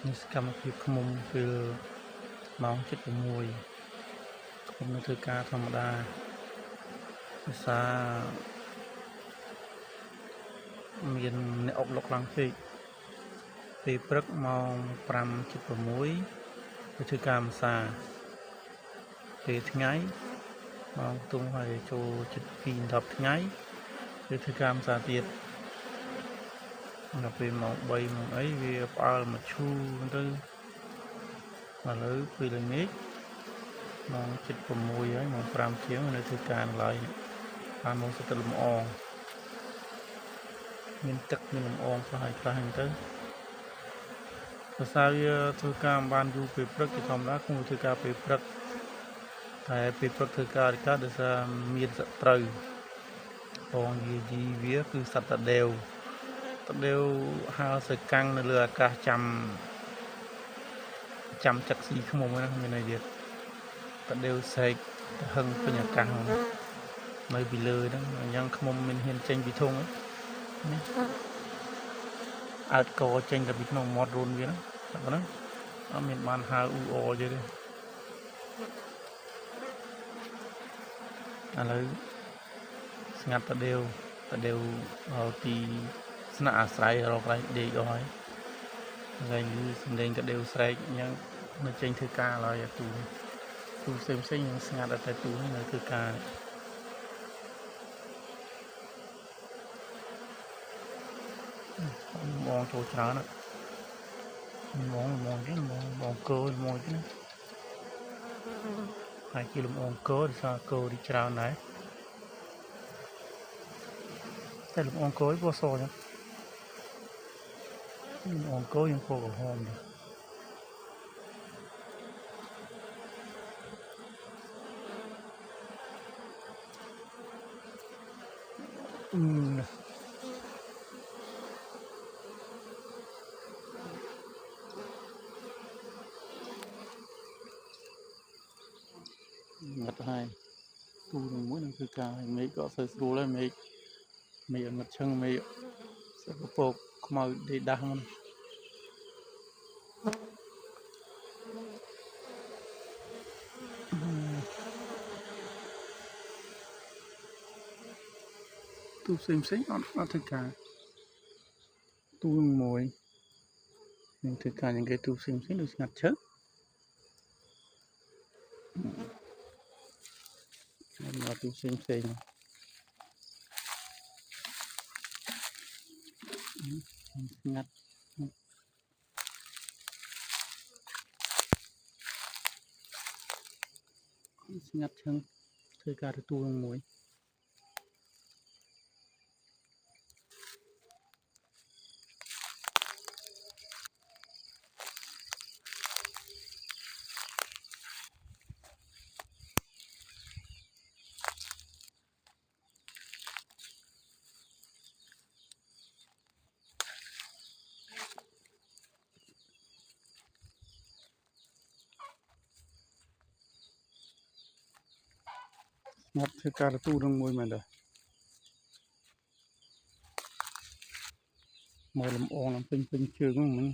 នេះសកម្មភាពឃ្មុំពេលម៉ោង 7:06 ខ្ញុំនៅធ្វើការធម្មតាភាសាមានអ្នកអុកលុកឡើងពេកពេលព្រឹកម៉ោង 5:06 ទៅធ្វើការភាសាពេលថ្ងៃម៉ោងទុំហើយចូលជិត 2-10 ថ្ងៃទៅធ្វើការភាសាទៀតដល់ពេលម៉ោង 3 ម៉ោងអីវាផ្អើលមកឈូទៅឥឡូវពេលល្ងាចម៉ោង 7:06 ហើយម៉ោង 5 ជាងនៅធ្វើការឡើយបានមកសិតលំអងមានទឹកមានលំអងខ្លះហើយហ្នឹងទៅភាសាវាធ្វើការបានយូរពេលព្រឹកជាធម្មតាខ្ញុំធ្វើការពេលព្រឹកតែពេលព្រឹកធ្វើការដោយសារមានសត្រូវបងយាយវាគឺសត្វតាដេវហើរសើកាំងនៅលើអាកាសចាំចឹកស៊ីខ្មុំហ្នឹងមានន័យទៀតតាដេវសេកហឹងពេញអាកាសនៅពីលើហ្នឹងអញ្ចឹងខ្មុំមានហ៊ានចេញពីធុងនេះអើតកចេញទៅពីក្នុងមាត់រូនវាហ្នឹងអត់មានបានហើរអ៊ូអទេឥឡូវស្ងាត់តាដេវទីស្នាក់អាស្រ័យរកកន្លែងដេកអស់ហើយហើយសំឡេងតាដេវស្រែកអញ្ចឹងនៅចេញធ្វើការឡើយអាទូផ្សេងនឹងស្ងាត់តែទូនៅធ្វើការបងចូលច្រើនហ្មងគេបងគោហ្មងគេហើយគេលំអងគោដោយសារគោទីច្រើនដែរតែលំអងគោពណ៌សចឹងលំអងគោយើងពណ៌ក្រហមដែរងឹតហើយទូនឹងមួយនឹងធ្វើការមេឃក៏ស្រួលហើយមេឃងឹតឈឹងមេឃសពពកខ្មៅដេដាស់ហ្នឹងទូផ្សេងអត់ធ្វើការទូនឹងមួយនឹងធ្វើការយ៉ាងគេទូផ្សេងដូចស្ងាត់ឈឹងមកទូផ្សេងស្ងាត់ឈឹងធ្វើការទូនឹងមួយងាត់ធ្វើការទូនឹងមួយមែនទេមកលំអងពេញជើងហ្នឹង